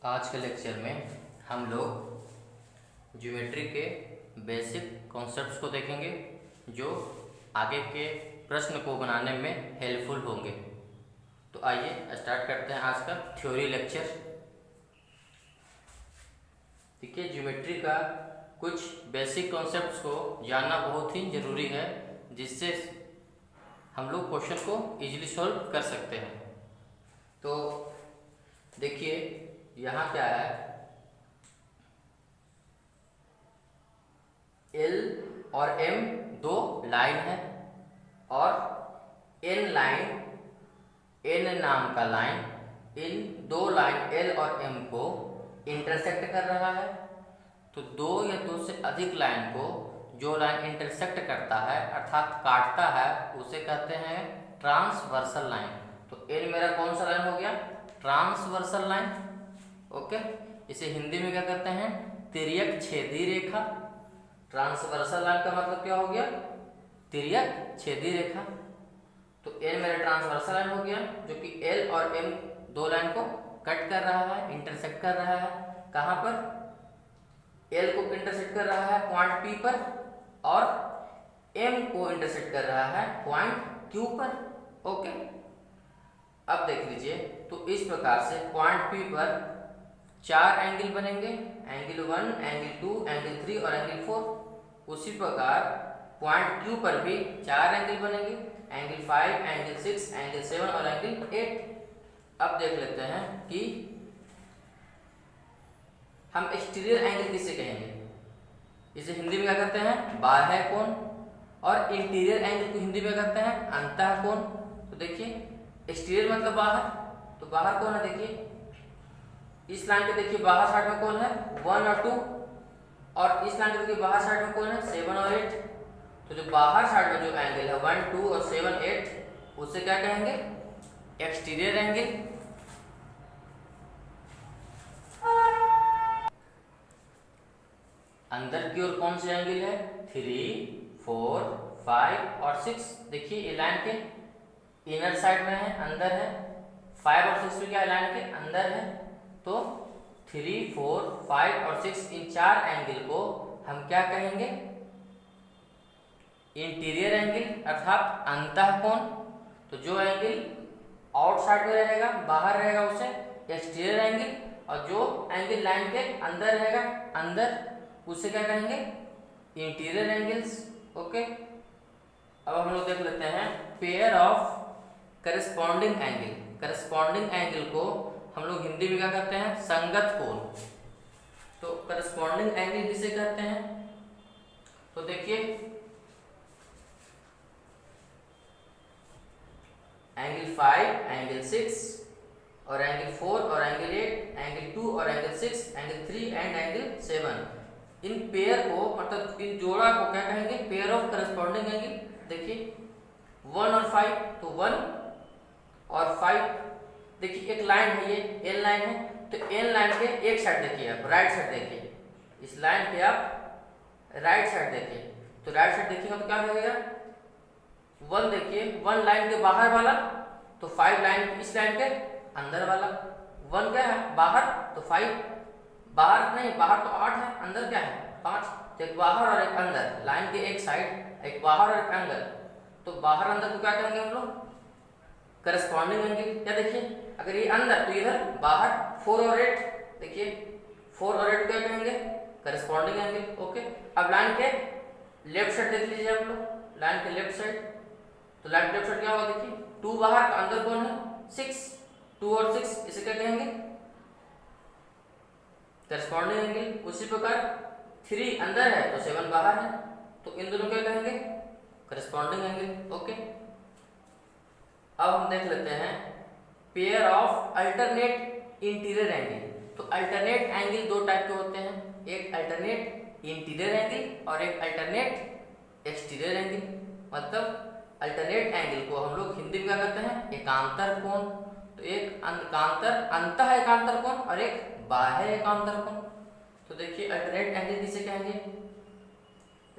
आज के लेक्चर में हम लोग ज्योमेट्री के बेसिक कॉन्सेप्ट्स को देखेंगे जो आगे के प्रश्न को बनाने में हेल्पफुल होंगे। तो आइए स्टार्ट करते हैं आज का थ्योरी लेक्चर। देखिए, ज्योमेट्री का कुछ बेसिक कॉन्सेप्ट्स को जानना बहुत ही ज़रूरी है, जिससे हम लोग क्वेश्चन को इजीली सॉल्व कर सकते हैं। तो देखिए, यहाँ क्या है, L और M दो लाइन है और N नाम का लाइन इन दो लाइन L और M को इंटरसेक्ट कर रहा है। तो दो या दो से अधिक लाइन को जो लाइन इंटरसेक्ट करता है अर्थात काटता है उसे कहते हैं ट्रांसवर्सल लाइन। तो N मेरा कौन सा लाइन हो गया? Transversal line. ओके, इसे हिंदी में क्या कहते हैं? तिर्यक छेदी रेखा। ट्रांसवर्सल लाइन का मतलब क्या हो गया? तिर्यक छेदी रेखा। तो N मेरा ट्रांसवर्सल लाइन हो गया, जो कि L और M दो लाइन को कट कर रहा है, इंटरसेक्ट कर रहा है। कहाँ पर? L को इंटरसेक्ट कर रहा है पॉइंट P पर और M को इंटरसेक्ट कर रहा है पॉइंट Q पर। ओके, अब देख लीजिए, तो इस प्रकार से पॉइंट P पर चार एंगल बनेंगे, एंगल 1, एंगल 2, एंगल 3 और एंगल 4। उसी प्रकार पॉइंट Q पर भी चार एंगल बनेंगे, एंगल 5, एंगल 6, एंगल 7 और एंगल 8। अब देख लेते हैं कि हम एक्सटीरियर एंगल किसे कहेंगे। इसे हिंदी में क्या कहते हैं? बाह्य कोण। और इंटीरियर एंगल को हिंदी में कहते हैं अंतः कोण। तो देखिए, एक्सटीरियर मतलब बाहर, तो बाहर कौन है? देखिए, इस लाइन के देखिए बाहर साइड में कौन है? 1 और 2, और इस लाइन के देखिए बाहर साइड में कौन है? 7 और 8। तो जो बाहर साइड में जो एंगल है 1, 2 और 7, 8, उसे क्या कहेंगे? Exterior angle. अंदर की ओर कौन से एंगल है? 3, 4, 5 और 6। देखिए, ये लाइन के इनर साइड में है, अंदर है। 5 और 6 भी क्या लाइन के अंदर है। तो 3, 4, 5 और 6 इन चार एंगल को हम क्या कहेंगे? इंटीरियर एंगल अर्थात अंतः कोण। तो जो एंगल आउटसाइड में रहेगा, बाहर रहेगा, उसे एक्सटीरियर एंगल, और जो एंगल लाइन के अंदर रहेगा, अंदर, उसे क्या कहेंगे? Interior angles. ओके, अब हम लोग देख लेते हैं pair of corresponding angle. Corresponding angle को हम लोग हिंदी में क्या कहते हैं? संगत कोण। तो करस्पॉन्डिंग एंगल किसे कहते हैं? तो देखिए, एंगल 5, एंगल 6 और एंगल 4 और एंगल 8, एंगल 2 और angle 6, angle 3 and angle 7, in pair को मतलब इन जोड़ा को क्या कहेंगे? Pair of corresponding angle. देखिए, 1 और 5, तो 1 और 5। देखिए, एक लाइन है, ये N लाइन है, तो N लाइन के एक साइड देखिए, आप राइट साइड देखिए, इस लाइन पे आप राइट साइड देखिए। तो राइट साइड देखिएगा तो क्या रहेगा? 1 देखिए, 1 लाइन के बाहर वाला, तो 5 लाइन इस लाइन के अंदर वाला। 1 क्या है? बाहर, तो 5 बाहर नहीं, बाहर तो 8 है, अंदर क्या है? 5। तो एक बाहर और एक अंदर, लाइन के एक साइड, एक बाहर और एक अंदर। तो बाहर अंदर को क्या कहेंगे हम लोग? Corresponding angle. क्या देखिए, अगर ये अंदर तो इधर बाहर 4 और 8। देखिए, 4 और 8 क्या कहेंगे? Corresponding angle. ओके, अब लाइन के लेफ्ट साइड देख लीजिए आप लोग, लाइन के लेफ्ट साइड। तो लाइन लेफ्ट साइड क्या होगा? देखिए, 2 बाहर, तो अंदर कौन है? 6। 2 और 6, इसे क्या कहेंगे? Corresponding angle. उसी प्रकार 3 अंदर है तो 7 बाहर है, तो इन दोनों क्या कहेंगे? Corresponding angle. ओके, अब हम देख लेते हैं pair of alternate interior angle. तो अल्टरनेट एंगल दो टाइप के होते हैं, एक अल्टरनेट इंटीरियर एंगल और एक अल्टरनेट एक्सटीरियर एंगल। मतलब अल्टरनेट एंगल को हम लोग हिंदी में क्या कहते हैं? एकांतर कोण। तो एक अंतः एकांतर कोण और एक बाह्य एकांतर कोण। तो देखिए, अल्टरनेट एंगल किसे कहेंगे?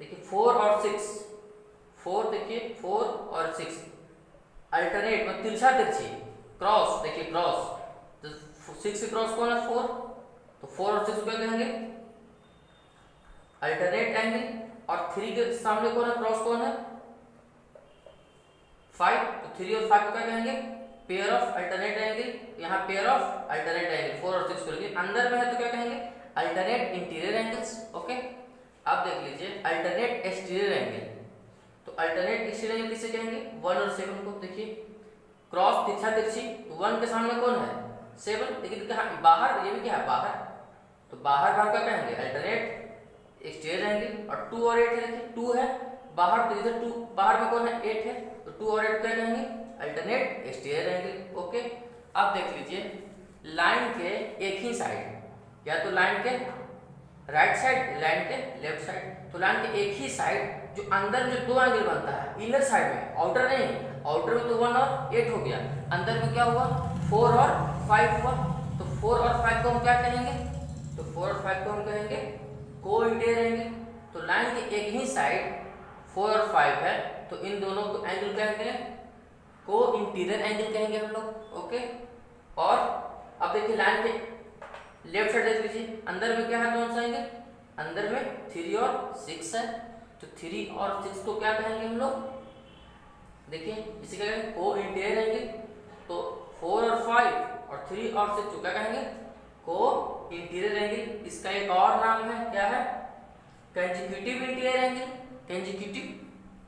देखिए, 4 और 6, 4 देखिए, 4 और 6 अल्टरनेट मतलब तिरछा तिरछी, क्रॉस। देखिए, क्रॉस, तो 6 क्रॉस कौन है? 4। तो 4 और 6 को क्या कहेंगे, अल्टरनेट एंगल। और 3 के सामने कौन है, क्रॉस कौन है, 5, तो 3 और 5 को क्या कहेंगे, पेयर ऑफ अल्टरनेट एंगल। यहाँ पेयर ऑफ अल्टरनेट एंगल 4 और 6 को, लेकिन अंदर में है तो क्या कहेंगे, अल्टरनेट इंटीरियर एंगल्स। ओके, अब देख लीजिए अल्टरनेट एक्सटीरियर एंगल। तो अल्टरनेट एक्सटीरियर एंगल किसे कहेंगे, 1 और 7 को। देखिए क्रॉस तिरछा तिरछी, तो 1 के सामने कौन है, 7, लेकिन क्या बाहर, ये भी क्या है बाहर, तो बाहर बाहर का कहेंगे अल्टरनेट एक्सटीरियर एंगल। और 2 और 8 है, देखिए 2 है बाहर, तो इधर 2 बाहर में कौन है, 8 है, तो 2 और 8 क्या कहेंगे, अल्टरनेट एक्सटीरियर एंगल। ओके, अब देख लीजिए लाइन के एक ही साइड, या तो लाइन के राइट साइड, लाइन के लेफ्ट साइड। तो लाइन के एक ही साइड जो अंदर में जो 2 एंगल बनता है इनर साइड में, आउटर नहीं, आउटर में तो 1 और 8 हो गया, अंदर में क्या हुआ, 4 और 5 हुआ। तो 4 और 5 को हम क्या कहेंगे, तो 4 और 5 को हम कहेंगे को इंटीरियर एंगल। तो लाइन के एक ही साइड 4 और 5 है, तो इन दोनों को एंगल क्या कहेंगे, को इंटीरियर एंगल कहेंगे हम लोग। ओके, और अब देखिए लाइन के लेफ्ट साइड देख लीजिए, अंदर में क्या है, कौन सा एंगल, अंदर में 3 और 6 है, तो 3 और 6 को क्या कहेंगे हम लोग, देखिए इसे क्या कहेंगे, को इंटीरियर एंगल। तो 4 और 5 और 3 और 6 को क्या कहेंगे, को इंटीरियर एंगल। इसका एक और नाम है, क्या है, कंसेक्यूटिव इंटीरियर एंगल। कंसेक्यूटिव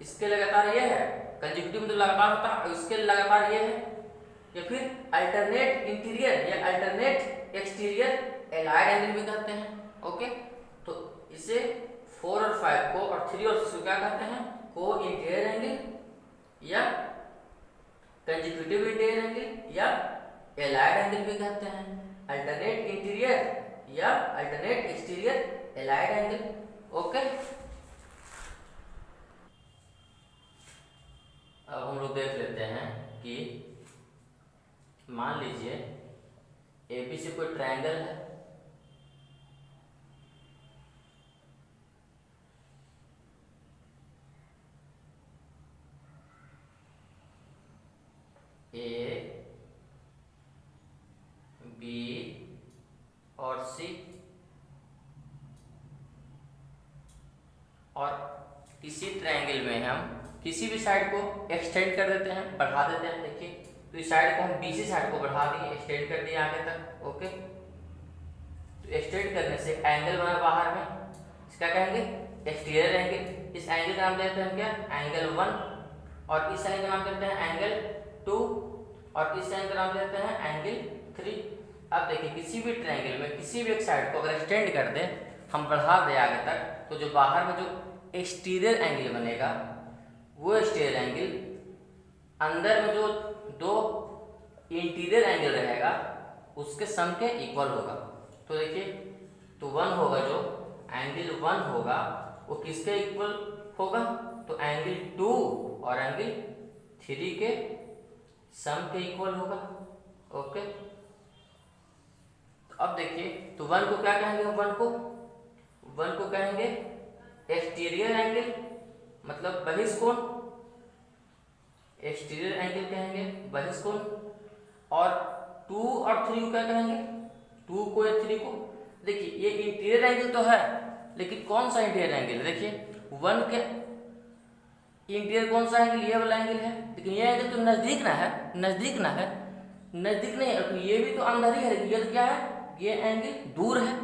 इसके लगातार ये है, कंसेक्यूटिव मतलब लगातार होता है, इसके लगातार ये है। या फिर अल्टरनेट इंटीरियर या अल्टरनेट एक्सटीरियर एलाइड एंगल भी कहते हैं। ओके, तो इसे 4 और 5 को और 3 और 6 को क्या कहते हैं, को इंटीरियर एंगल या कंसेक्यूटिव इंटीरियर एंगल या एलाइड एंगल भी कहते हैं। अल्टरनेट इंटीरियर या alternate exterior allied angle. Okay, अब हम लोग देख लेते हैं कि मान लीजिए एबी से कोई ट्रायंगल है, ए बी और सी, और इसी ट्रायंगल में हम किसी भी साइड को एक्सटेंड कर देते हैं, बढ़ा देते हैं। देखिए तो इस साइड को हम बीसी साइड को बढ़ा दिए, एक्सटेंड कर दिए आगे तक। ओके, तो एक्सटेंड करने से एंगल बना बाहर में, इसका कहेंगे एक्सटीरियर एंगल। इस एंगल का नाम देते हैं क्या, एंगल 1, और इस एंगल का नाम देते हैं एंगल 2, और इस एंगल का नाम देते हैं एंगल 3। अब देखिए किसी भी ट्रायंगल में किसी भी एक साइड को अगर एक्सटेंड कर दें, हम बढ़ा दें आगे तक, तो जो बाहर में जो एक्सटीरियर एंगल बनेगा वो एक्सटीरियर एंगल अंदर में जो 2 इंटीरियर एंगल रहेगा उसके सम के इक्वल होगा। तो देखिए तो 1 होगा, जो एंगल 1 होगा वो किसके इक्वल होगा, तो एंगल 2 और एंगल 3 के सम के इक्वल होगा। ओके, तो अब देखिए तो 1 को क्या कहेंगे, 1 को कहेंगे एक्सटीरियर एंगल, मतलब बहिष्कोण, एक्सटीरियर एंगल कहेंगे बहिष्कोण। और 2 और 3 को क्या कहेंगे, 2 को या 3 को, देखिए ये इंटीरियर एंगल तो है, लेकिन कौन सा इंटीरियर एंगल है, देखिए 1 के इंटीरियर कौन सा एंगल, ये वाला एंगल है, लेकिन ये एंगल तो नजदीक ना है, नजदीक नहीं है, तो ये भी तो अंदर ही है, ये क्या है, ये एंगल दूर है,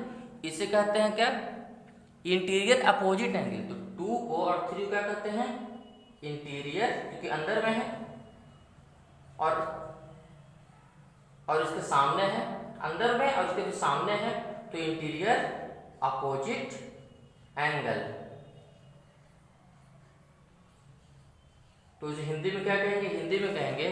इसे कहते हैं क्या, इंटीरियर अपोजिट एंगल। तो 2 को और 3 को क्या कहते हैं, इंटीरियर, क्योंकि अंदर में है, और इसके सामने है, अंदर में और इसके भी सामने है, तो इंटीरियर अपोजिट एंगल। तो इसे हिंदी में क्या कहेंगे, हिंदी में कहेंगे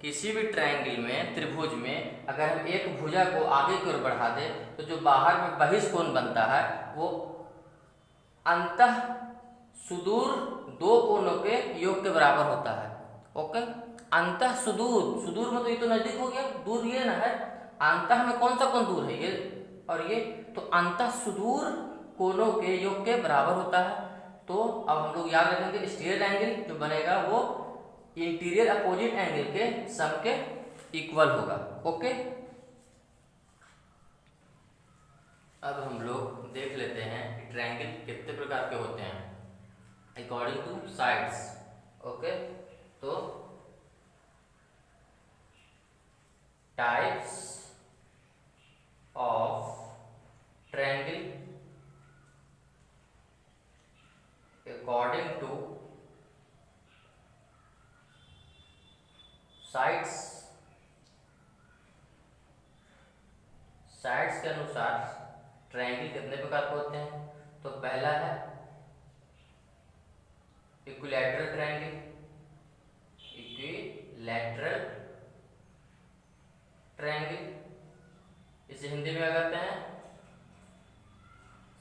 किसी भी ट्रायंगल में, त्रिभुज में अगर हम एक भुजा को आगे की ओर बढ़ा दें, तो जो बाहर में बहिष्कोण बनता है वो अंतः सुदूर 2 कोणों के योग के बराबर होता है। ओके, अंतः सुदूर में तो ये तो नजदीक हो गया, दूर ये ना है, अंतः में कौन सा कोण दूर है, ये और ये, तो अंतः सुदूर कोणों के योग के बराबर होता है। तो अब हम लोग याद रखेंगे एक्सटीरियर एंगल जो बनेगा वो इंटीरियर अपोजिट एंगल के सम के इक्वल होगा। ओके, अब हम लोग देख लेते हैं कि ट्रायंगल कितने प्रकार के होते हैं अकॉर्डिंग टू साइड्स। ओके, तो types of triangle according two sides. Sides के अनुसार ट्रायंगल कितने प्रकार के होते हैं? तो पहला है इक्विलैटरल ट्रायंगल। इक्विलैटरल ट्रायंगल इसे हिंदी में क्या कहते हैं?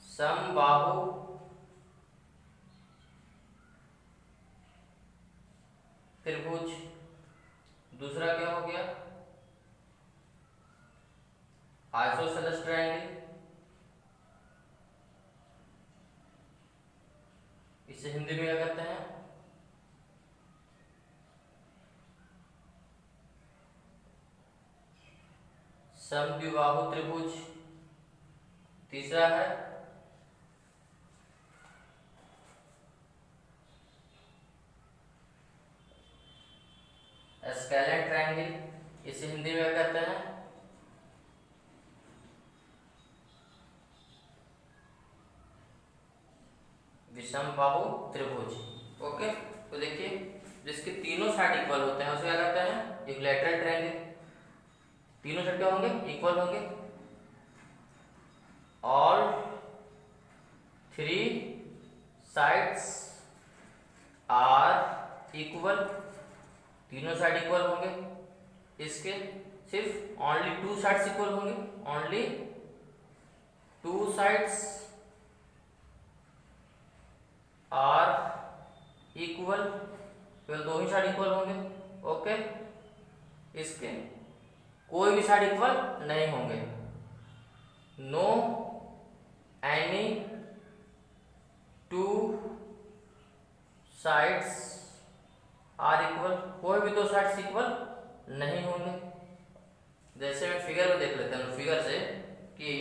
समबाहु त्रिभुज। दूसरा क्या हो गया? आइसोसेलेस ट्रायंगल, इसे हिंदी में क्या कहते हैं? समद्विबाहु त्रिभुज। तीसरा है स्केलेन ट्रायंगल, इसे हिंदी में क्या कहते हैं? विषमबाहु त्रिभुज। ओके, तो देखिए जिसके तीनों साइड इक्वल होते हैं उसे क्या कहते हैं? Equilateral triangle. तीनों साइड क्या होंगे? इक्वल होंगे। All three sides are equal. तीनों साइड इक्वल होंगे। इसके सिर्फ ओनली टू साइड्स इक्वल होंगे। Only two sides are equal, केवल दो ही साइड इक्वल होंगे। ओके, इसके कोई भी साइड इक्वल नहीं होंगे। No any two sides are equal, कोई भी दो साइड्स इक्वल नहीं होंगे। जैसे मैं फिगर में देख लेते हैं, फिगर से कि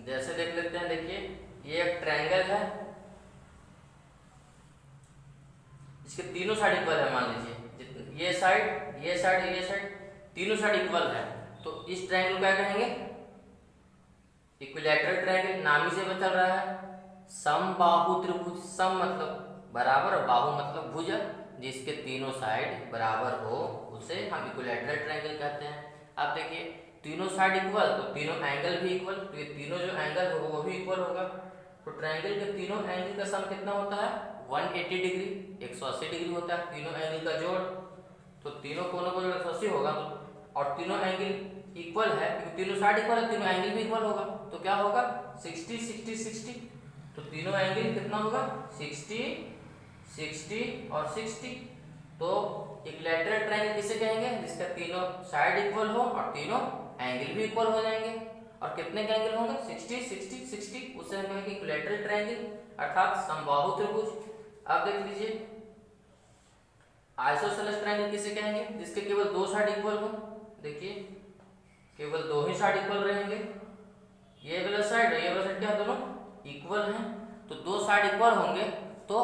जैसे देख लेते हैं, देखिए ये एक ट्रायंगल है, इसके तीनों साइड इक्वल है। मान लीजिए ये साइड, ये साइड, ये साइड, तीनों साइड इक्वल है, तो इस ट्रायंगल को क्या कहेंगे? Equilateral triangle. नाम ही से पता चल रहा है समबाहु त्रिभुज। सम मतलब बराबर और बाहु मतलब भुजा, जिसके तीनों साइड बराबर हो उसे हम इक्विलैटरल ट्रायंगल कहते हैं। अब देखिए तीनों साइड इक्वल तो तीनों एंगल भी इक्वल, तो ये तीनों जो एंगल होगा वो भी इक्वल होगा। तो ट्रायंगल के तीनों एंगल का सम कितना होता है? 180 डिग्री, 180 डिग्री होता है तीनों एंगल का जोड़। तो तीनों कोनों का जोड़ 180 होगा, और तीनों एंगल इक्वल है क्योंकि तीनों साइड इक्वल है, तीनों एंगल भी इक्वल होगा। तो क्या होगा? 60 60 60। तो तीनों एंगल कितना होगा? 60 60 और 60। तो इक्विलैटरल ट्रायंगल किसे कहेंगे? जिसका तीनों साइड इक्वल हो और तीनों एंगल भी इक्वल हो जाएंगे। और कितने के एंगल होंगे? 60 60 60, उसे हम कहेंगे इक्विलैटरल ट्रायंगल अर्थात समबाहु त्रिभुज। अब देख लीजिए आइसोसेलेस ट्रायंगल किसे कहेंगे? जिसके केवल दो साइड इक्वल हो। देखिए केवल दो ही साइड इक्वल रहेंगे, ये वाला साइड और ये वाला साइड क्या दोनों इक्वल हैं। तो दो साइड इक्वल होंगे तो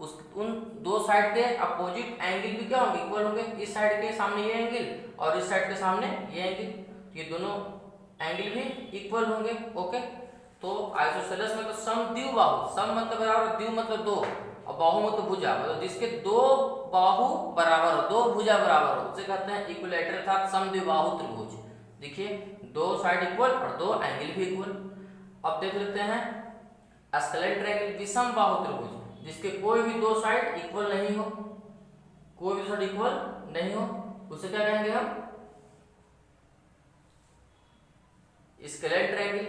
उन दो साइड के अपोजिट एंगल भी क्या होंगे? इक्वल होंगे। इस साइड के सामने ये एंगल और इस साइड के सामने ये एंगल, ये दोनों एंगल भी इक्वल होंगे। ओके, तो आइसोसेलेस मतलब समद्विबाहु, सम मतलब बराबर, द्वि मतलब दो, और बाहु मतलब भुजा, मतलब जिसके दो बाहु बराबर हो, दो भुजा बराबर हो, उसे कहते हैं इक्विलैटरल अर्थात समद्विबाहु त्रिभुज। देखिए दो साइड इक्वल और दो एंगल भी इक्वल। अब देख लेते हैं स्केलेन ट्रायंगल, विषमबाहु त्रिभुज, जिसके कोई भी दो साइड इक्वल नहीं हो, कोई भी साइड इक्वल नहीं हो, उसे क्या कहेंगे हम? Scalene triangle.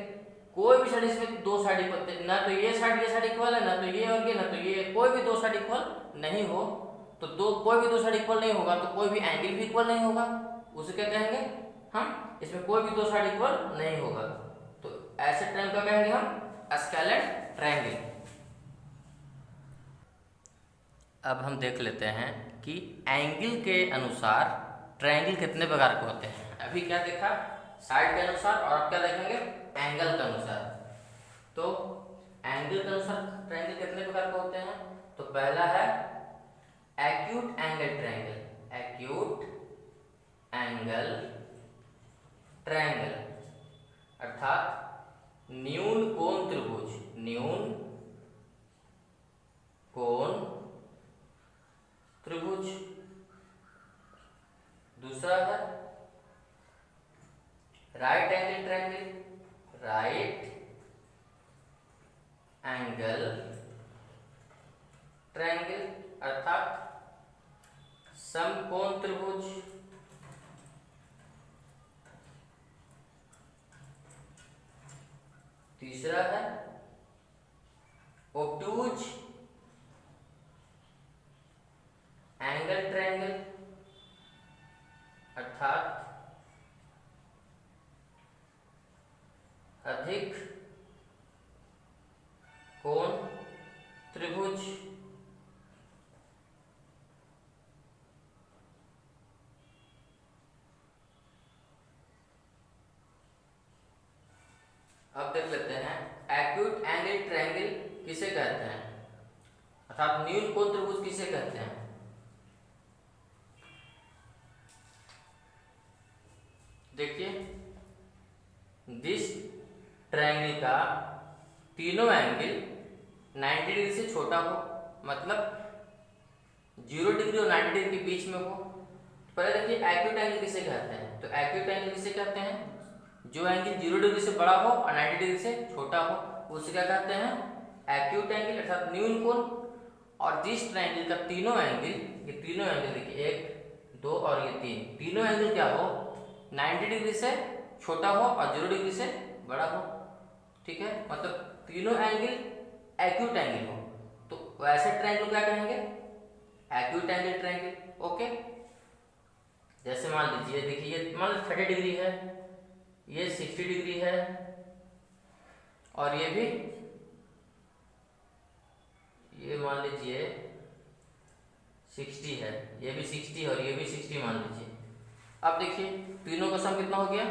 कोई भी साइड इसमें दो साइड इक्वल, ना तो ये साइड इक्वल है, ना तो ये और ये, ना तो ये, कोई भी दो साइड इक्वल नहीं हो, तो कोई भी दो साइड इक्वल नहीं होगा तो कोई भी एंगल भी इक्वल नहीं होगा, उसे क्या कहेंगे हम? इसमें कोई भी दो साइड इक्वल नहीं होगा, तो ऐसे ट्रायंगल का कहेंगे हम स्केलेन ट्रायंगल। अब हम देख लेते हैं कि एंगल के अनुसार ट्रायंगल कितने प्रकार के होते हैं। अभी क्या देखा? साइड के अनुसार और आप क्या देखेंगे एंगल के अनुसार। तो एंगल के अनुसार ट्रायंगल कितने प्रकार के होते हैं? तो पहला है acute angle triangle, acute angle triangle अर्थात न्यून कोण त्रिभुज, न्यून कोण त्रिभुज। दूसरा है right angle triangle, right angle triangle अर्थात समकोण त्रिभुज। तीसरा है ऑब्टूज एंगल ट्रायंगल अर्थात अधिक कोण त्रिभुज। अब देख लेते हैं एक्यूट एंगल ट्रायंगल किसे कहते हैं अर्थात न्यून कोण त्रिभुज किसे कहते हैं। देखिए दिस ट्रायंगल का तीनों एंगल 90 डिग्री से छोटा हो, मतलब 0 डिग्री और 90 डिग्री के बीच में हो। पहले देखिए एक्यूट एंगल किसे कहते हैं। तो एक्यूट एंगल किसे कहते हैं? जो एंगल 0 डिग्री से बड़ा हो और 90 डिग्री से छोटा हो उसे क्या कहते हैं? एक्यूट एंगल अर्थात न्यून कोण। और जिस ट्रायंगल का तीनों एंगल, ये तीनों एंगल देखिए 1 2 और ये 3, तीनों एंगल क्या हो 90 डिग्री से छोटा हो और 0 डिग्री से बड़ा हो। ठीक है, मतलब तीनों एंगल एक्यूट एंगल हो, तो वैसे ट्रायंगल क्या कहेंगे? Acute angle triangle. ओके, जैसे मान लीजिए देखिए ये मान लीजिए 30 डिग्री है, ये 60 डिग्री है और ये भी, ये मान लीजिए 60 है, ये भी 60 और ये भी 60 मान लीजिए। अब देखिए तीनों का सम कितना हो गया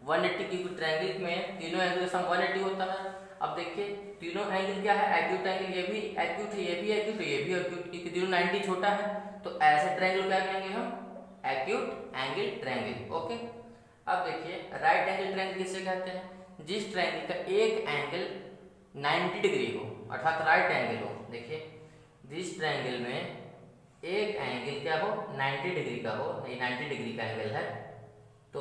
180, की ट्रायंगल में तीनों एंगल का सम 180 होता है। अब देखिए तीनों एंगल क्या है एक्यूट एंगल, ये भी एक्यूट है, ये भी एक्यूट है, ये भी एक्यूट, क्योंकि तीनों 90 छोटा है, तो ऐसे ट्रायंगल क्या कहेंगे हम? Acute angle triangle. ओके, अब देखिए राइट एंगल ट्रायंगल किसे कहते हैं? जिस ट्रायंगल का एक एंगल 90 डिग्री हो अर्थात राइट एंगल हो। देखिए जिस ट्रायंगल में एक एंगल क्या हो 90 डिग्री का हो, ये 90 डिग्री का एंगल है, तो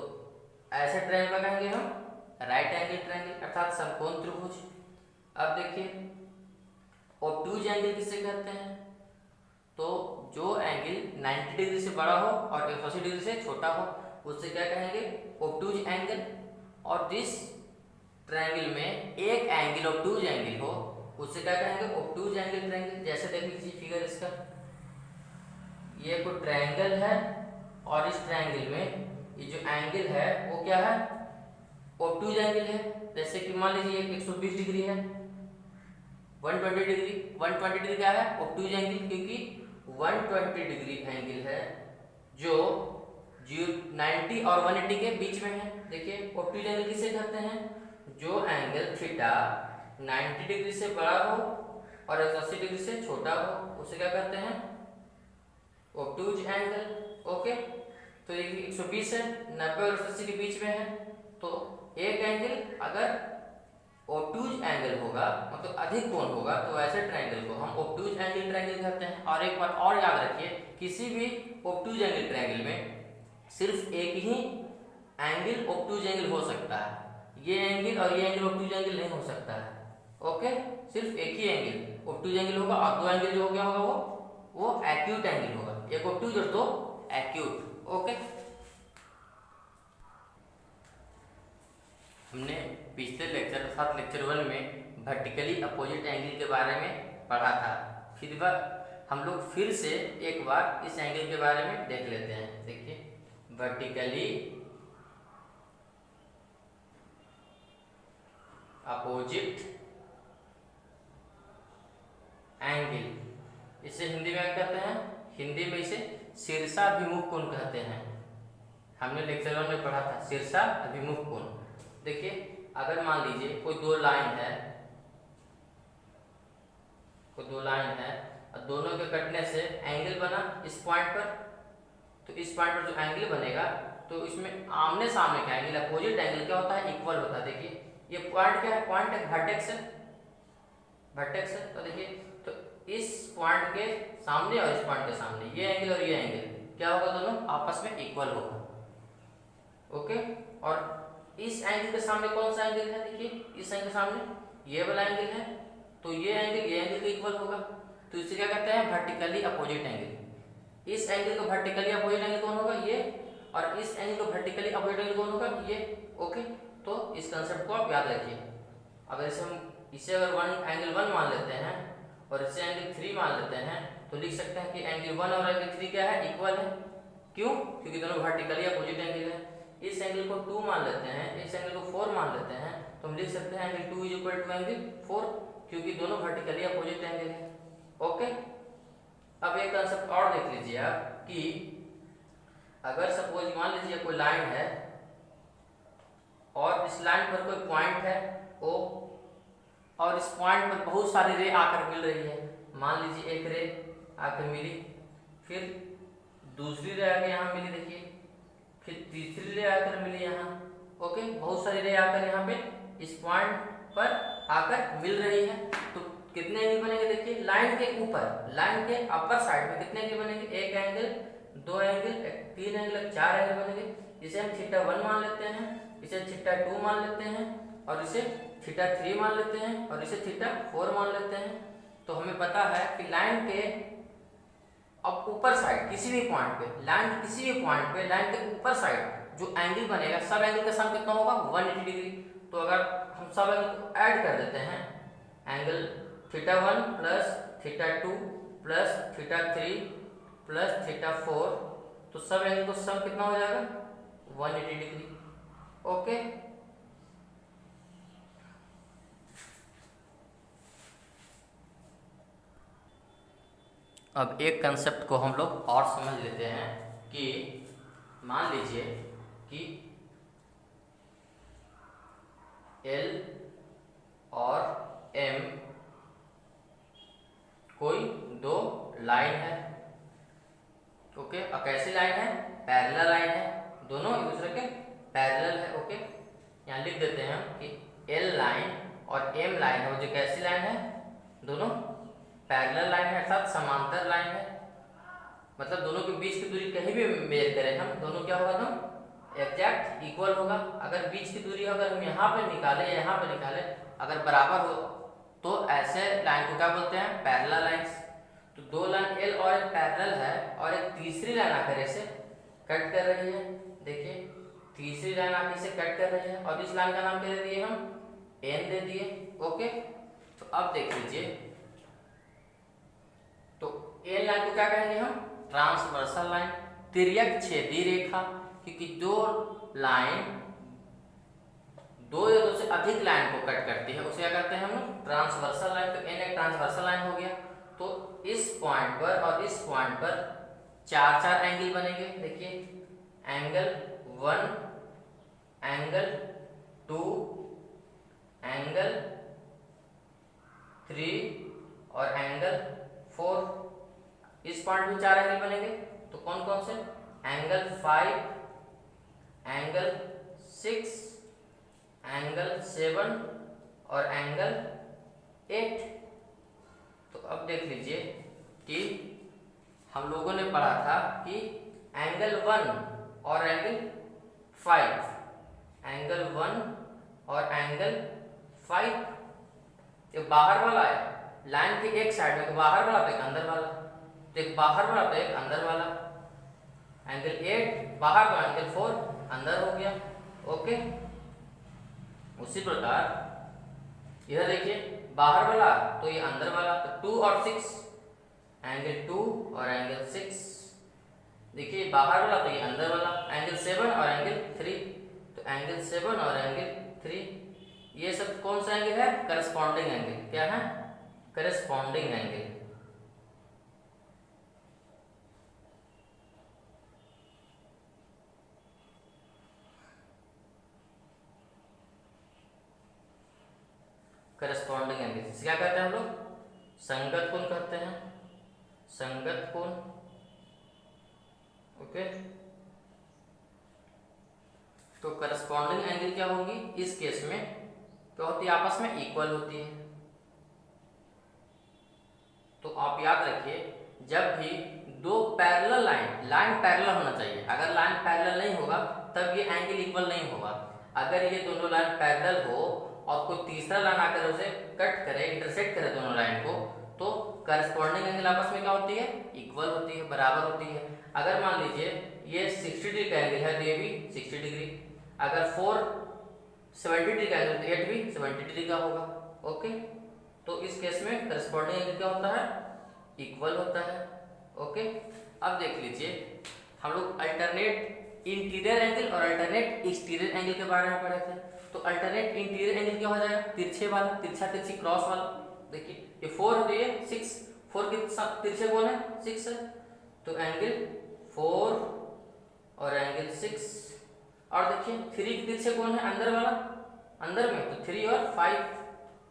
ऐसे ट्रायंगल का कहेंगे हम राइट एंगल ट्रायंगल अर्थात समकोण त्रिभुज। अब देखिए ऑब्टूज एंगल किसे कहते हैं? तो जो एंगल 90 डिग्री से बड़ा हो और 180 डिग्री से छोटा हो उससे क्या कहेंगे? ऑब्टूज एंगल। और जिस ट्रायंगल में एक एंगल ऑब्टूज एंगल हो उससे क्या कहेंगे? ऑब्टूज एंगल ट्रायंगल। जैसे देख लीजिए फिगर इसका, ये कोई ट्रायंगल है और इस ट्रायंगल में ये जो एंगल है वो क्या है? ऑब्टूज एंगल है। जैसे कि मान लीजिए 120 डिग्री है, 120 डिग्री, 120 डिग्री क्या है? ऑब्टूज एंगल, क्योंकि 120 डिग्री एंगल है जो 90 और 180 के बीच में है। देखिए ऑब्टूज एंगल किसे कहते हैं? जो एंगल थीटा 90 डिग्री से बड़ा हो और 180 डिग्री से छोटा हो उसे क्या कहते हैं? ऑब्टूज एंगल। ओके, तो ये 120 है, 90 और 180 के बीच में है, तो एक एंगल अगर ऑब्टूज एंगल होगा मतलब अधिक कोण होगा तो ऐसे ट्रायंगल को हम ऑब्टूज एंगल ट्रायंगल कहते हैं। और एक बात और याद रखिए, किसी भी ऑब्टूज एंगल ट्रायंगल में सिर्फ एक ही एंगल ऑब्टूज एंगल हो सकता है, ये एंगल और ये एंगल ऑब्टूज एंगल नहीं हो सकता है। ओके, सिर्फ एक ही एंगल ऑब्टूज एंगल होगा और दो एंगल जो हो गया होगा वो एक्यूट एंगल होगा, एक ऑब्टूज और दो एक्यूट। ओके, हमने पिछले लेक्चर अर्थात लेक्चर 1 में वर्टिकली अपोजिट एंगल के बारे में पढ़ा था। फिर हम लोग फिर से एक बार इस एंगल के बारे में देख लेते हैं। देखिए वर्टिकली अपोजिट एंगल, इसे हिंदी में क्या कहते हैं? हिंदी में इसे शीर्षाभिमुख कोण कहते हैं। हमने लेक्चर 1 में पढ़ा था शीर्षा अभिमुख कोण। देखिए अगर मान लीजिए कोई दो लाइन है और दोनों के कटने से एंगल बना इस पॉइंट पर, तो इस पॉइंट पर जो एंगल बनेगा तो इसमें आमने सामने का एंगल, अपोजिट एंगल क्या होता है, इक्वल होता है। देखिए ये पॉइंट क्या है, पॉइंट एक वर्टेक्स है। तो देखिए तो इस पॉइंट के सामने और इस पॉइंट के सामने ये एंगल और ये एंगल क्या होगा, दोनों आपस में इक्वल होगा। ओके, और इस एंगल के सामने कौन सा एंगल है, देखिए इस एंगल के सामने ये वाला एंगल है, तो ये एंगल के इक्वल होगा। तो इसे क्या कहते हैं, वर्टिकली अपोजिट एंगल। इस एंगल को वर्टिकली अपोजिट एंगल कौन होगा, ये, और इस एंगल को वर्टिकली अपोजिट एंगल कौन होगा, ये। ओके, तो इस कंसेप्ट को आप याद रखिए। अगर इसे अगर एंगल 1 मान लेते हैं और इसे एंगल 3 मान लेते हैं तो लिख सकते हैं कि एंगल 1 और एंगल 3 क्या है, इक्वल है। क्यों, क्योंकि दोनों वर्टिकली अपोजिट एंगल है। इस एंगल को 2 मान लेते हैं, इस एंगल को 4 मान लेते हैं, तो हम लिख सकते हैं angle 2 is equal to angle 4, क्योंकि दोनों वर्टिकली अपोजिट एंगल है। ओके, अब एक कंसेप्ट और देख लीजिए आप कि अगर सपोज मान लीजिए कोई लाइन है और इस लाइन पर कोई पॉइंट है O, और इस पॉइंट पर बहुत सारी रे आकर मिल रही है। मान लीजिए एक रे आकर मिली, फिर दूसरी रे आकर यहाँ मिली, देखिए फिर तीसरी रे आकर मिली यहाँ। ओके, बहुत सारी रे आकर यहाँ पे इस पॉइंट पर आकर मिल रही है। तो कितने एंगल बनेंगे, देखिए लाइन के ऊपर, लाइन के अपर साइड में कितने एंगल बनेंगे, एक एंगल, दो एंगल, तीन एंगल, चार एंगल बनेंगे। इसे हम θ1 मान लेते हैं, इसे θ2 मान लेते हैं, और इसे θ3 मान लेते हैं, और इसे θ4 मान लेते हैं। तो हमें पता है कि लाइन के अब ऊपर साइड किसी भी पॉइंट पे, लाइन के किसी भी पॉइंट पे लाइन के ऊपर साइड जो एंगल बनेगा, सब एंगल का सम कितना होगा, 180 डिग्री। तो अगर हम सब एंगल को ऐड कर देते हैं, एंगल θ1 प्लस θ2 प्लस θ3 प्लस θ4, तो सब एंगल को सम कितना हो जाएगा, 180 डिग्री। ओके, अब एक कंसेप्ट को हम लोग और समझ लेते हैं कि मान लीजिए कि L और M कोई दो लाइन है। ओके, और कैसी लाइन है, पैरेलल लाइन है, दोनों एक दूसरे के पैरेलल है। ओके, यहाँ लिख देते हैं हम कि L लाइन और M लाइन है, वो जो कैसी लाइन है, दोनों पैरेलल लाइन है, अर्थात समांतर लाइन है। मतलब दोनों के बीच की दूरी कहीं भी मेजर करें हम, दोनों क्या होगा, दोनों एग्जैक्ट इक्वल होगा। अगर बीच की दूरी अगर हम यहाँ पे निकाले या यहाँ पे निकाले, अगर बराबर हो तो ऐसे लाइन को क्या बोलते हैं, पैरेलल लाइंस। तो दो लाइन L और M पैरेलल है, और एक तीसरी लाइन आकर इसे कट कर रही है। देखिए तीसरी लाइन आकर इसे कट कर रही है, और इस लाइन का नाम क्या दे दिए हम, N दे दिए। ओके, तो अब देख लीजिए, तो N लाइन को क्या कहेंगे हम, ट्रांसवर्सल लाइन, तिर्यक छेदी रेखा। क्योंकि जो लाइन दो या दो से अधिक लाइन को कट करती है उसे क्या कहते हैं हम, ट्रांसवर्सल लाइन। तो N एक ट्रांसवर्सल लाइन हो गया। तो इस पॉइंट पर और इस पॉइंट पर चार चार एंगल बनेंगे। देखिए एंगल 1, एंगल 2, एंगल 3 और एंगल 4। इस पॉइंट में चार एंगल बनेंगे। तो कौन कौन से, एंगल 5, एंगल 6, एंगल 7 और एंगल 8। तो अब देख लीजिए कि हम लोगों ने पढ़ा था कि एंगल 1 और एंगल 5, एंगल 1 और एंगल 5 ये बाहर वाला है, लाइन के एक साइड में, तो बाहर वाला तो एक अंदर वाला, तो एक बाहर वाला तो एक अंदर वाला। एंगल 8 बाहर वाला, एंगल 4 अंदर हो गया। ओके, उसी प्रकार यह देखिए बाहर वाला तो ये अंदर वाला, तो 2 और 6, एंगल 2 और एंगल 6। देखिए बाहर वाला तो ये अंदर वाला, एंगल 7 और एंगल 3, तो एंगल 7 और एंगल 3 ये सब कौन सा एंगल है, करस्पॉन्डिंग एंगल। क्या है, करस्पॉन्डिंग एंगल। करस्पॉन्डिंग एंगल, क्या कहते हैं हम लोग, संगत कोण कहते हैं, संगत कोण। ओके, तो करस्पॉन्डिंग एंगल क्या होगी इस केस में, क्या होती है, आपस में इक्वल होती है। तो आप याद रखिए, जब भी दो पैरेलल लाइन पैरेलल होना चाहिए, अगर लाइन पैरेलल नहीं होगा तब ये एंगल इक्वल नहीं होगा। अगर ये दोनों लाइन पैरेलल हो और कोई तीसरा लाइन आकर उसे कट करे, इंटरसेक्ट करे दोनों लाइन को, तो करस्पॉन्डिंग एंगल आपस में क्या होती है, इक्वल होती है, बराबर होती है। अगर मान लीजिए ये 60 डिग्री का एंगल है तो ये भी 60 डिग्री, अगर 470 डिग्री का एंगल तो 8 भी 70 डिग्री का होगा। ओके, तो इस केस में करस्पॉन्डिंग एंगल क्या होता है, इक्वल होता है। ओके, अब देख लीजिए हम लोग अल्टरनेट इंटीरियर एंगल और अल्टरनेट एक्सटीरियर एंगल के बारे में पढ़े थे। तो अल्टरनेट इंटीरियर एंगल क्या हो जाएगा, तिरछे वाला, तिरछा तिरछी क्रॉस वाला। देखिए ये 4 है तो ये 6, 4 के तिरछे कौन है, 6 है, तो एंगल 4 और एंगल 6। और देखिए 3 के तिरछे कौन है, अंदर वाला, अंदर में, तो 3 और 5,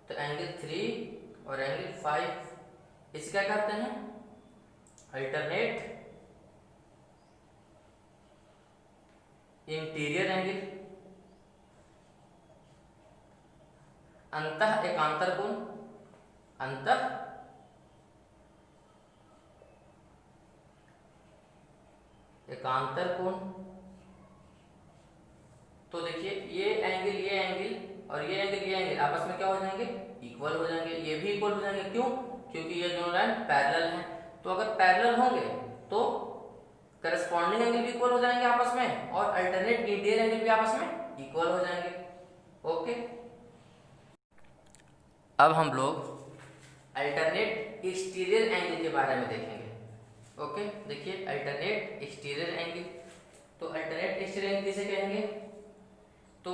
तो एंगल 3 और एंगल 5। इसे क्या कहते हैं, अल्टरनेट इंटीरियर एंगल, अंतः एकांतर कोण, अंतः एकांतर कोण। तो देखिए ये एंगल और ये एंगल आपस में क्या हो जाएंगे, इक्वल हो जाएंगे, ये भी इक्वल हो जाएंगे। क्यों, क्योंकि ये दोनों लाइन पैरेलल हैं। तो अगर पैरेलल होंगे तो करस्पॉन्डिंग एंगल भी इक्वल हो जाएंगे आपस में, और अल्टरनेट इंटीरियर एंगल भी आपस में इक्वल हो जाएंगे। ओके, अब हम लोग अल्टरनेट एक्सटीरियर एंगल के बारे में देखेंगे। ओके, देखिए अल्टरनेट एक्सटीरियर एंगल, तो अल्टरनेट एक्सटीरियर एंगल किसे कहेंगे, तो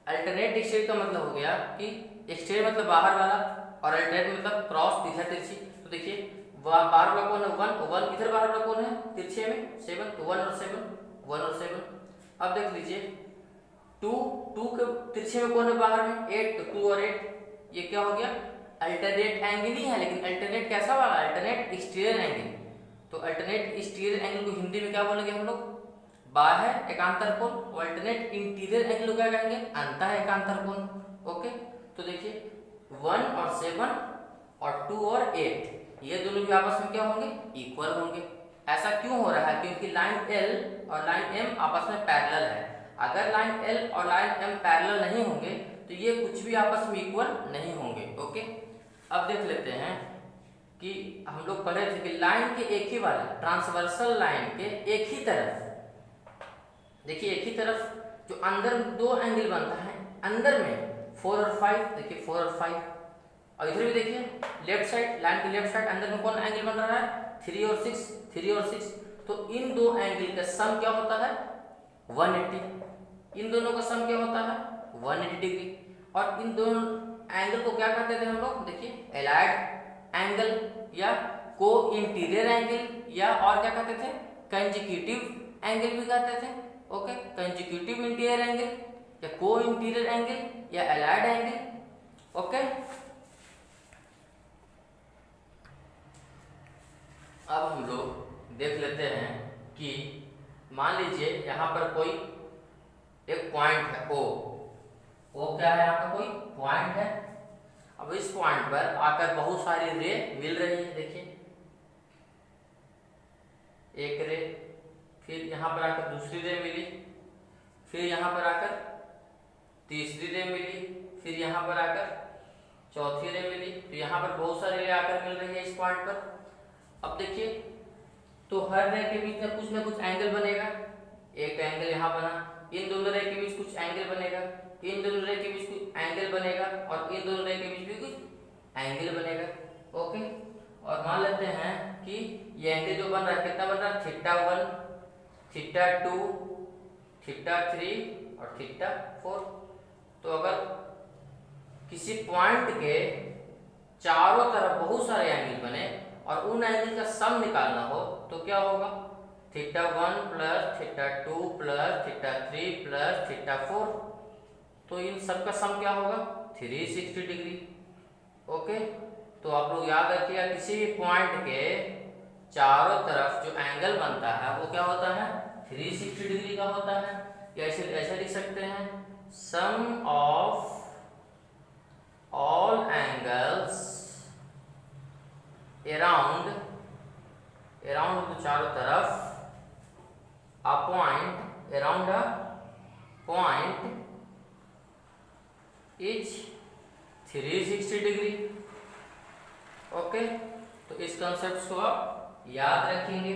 अल्टरनेट एक्सटीरियर का मतलब हो गया कि एक्सटीरियर मतलब बाहर वाला और अल्टरनेट मतलब क्रॉस, तिरछा तिरछी। तो देखिए बाहर वाला कौन है, 1 इधर बाहर वाला कौन है, तिरछे में 7, तो 1 और 7। अब देख लीजिए 2 के तिरछे में कौन है बाहर में, 8, तो 2 और 8, ये क्या हो गया, अल्टरनेट एंगल ही है, लेकिन अल्टरनेट कैसा वाला, अल्टरनेट एक्सटीरियर एंगल। तो अल्टरनेट एक्सटीरियर एंगल को हिंदी में क्या बोलेंगे हम लोग, बाह्य एकांतर कोण। अल्टरनेट इंटीरियर एंगल को क्या कहेंगे, अंतः एकांतर कोण। ओके, तो देखिए 1 और 7 और 2 और 8 ये दोनों भी आपस में क्या होंगे, इक्वल होंगे। ऐसा क्यों हो रहा है, क्योंकि लाइन L और लाइन M आपस में पैरेलल है। अगर लाइन L और लाइन M पैरेलल नहीं होंगे तो ये कुछ भी आपस में इक्वल नहीं होंगे। ओके, अब देख लेते हैं कि हम लोग पढ़े थे कि लाइन के एक ही वाले ट्रांसवर्सल लाइन के एक ही तरफ, देखिए एक ही तरफ जो अंदर दो एंगल बनता है, अंदर में 4 और 5, देखिए 4 और 5, और इधर भी देखिए लेफ्ट साइड, लाइन के लेफ्ट साइड अंदर में कौन एंगल बन रहा है, 3 और 6। तो इन दो एंगल का सम क्या होता है, 180। इन दोनों का सम क्या होता है, 180 डिग्री। और इन दोनों एंगल को क्या कहते थे हम लोग, देखिए एलाइड एंगल या को इंटीरियर एंगल, या और क्या कहते थे, कंजिक्यूटिव एंगल भी कहते थे। ओके, कंजिक्यूटिव इंटीरियर एंगल या को इंटीरियर एंगल या एलाइड एंगल। ओके, अब हम लोग देख लेते हैं कि मान लीजिए यहाँ पर कोई एक पॉइंट है ओ क्या है, यहाँ पर कोई पॉइंट है। अब इस पॉइंट पर आकर बहुत सारी रे मिल रही है, देखिए एक रे, फिर यहाँ पर आकर दूसरी रे मिली, फिर यहाँ पर आकर तीसरी रे मिली, फिर यहाँ पर आकर चौथी रे मिली। तो यहाँ पर बहुत सारी रे आकर मिल रही है इस पॉइंट पर। अब देखिए तो हर रे के बीच में कुछ ना कुछ एंगल बनेगा, एक एंगल यहाँ बना, इन दोनों रे के बीच कुछ एंगल बनेगा, इन दोनों रे के बीच कुछ एंगल बनेगा, और इन दोनों रे के बीच भी कुछ एंगल बनेगा। ओके, और मान लेते हैं कि ये एंगल जो बन रहा है कितना बन रहा है, θ1, θ2, θ3 और θ4। तो अगर किसी पॉइंट के चारों तरफ बहुत सारे एंगल बने और उन एंगल का सम निकालना हो तो क्या होगा, θ1 प्लस θ2 प्लस θ3 प्लस θ4। तो इन सब का सम क्या होगा, 360 डिग्री। ओके, तो आप लोग याद रखिएगा किसी भी पॉइंट के चारों तरफ जो एंगल बनता है वो क्या होता है, 360 डिग्री का होता है। या ऐसे ऐसे लिख सकते हैं, sum of all angles around around चारों तरफ a point around a point is 360 degree. Okay, तो इस कंसेप्ट को आप याद रखेंगे।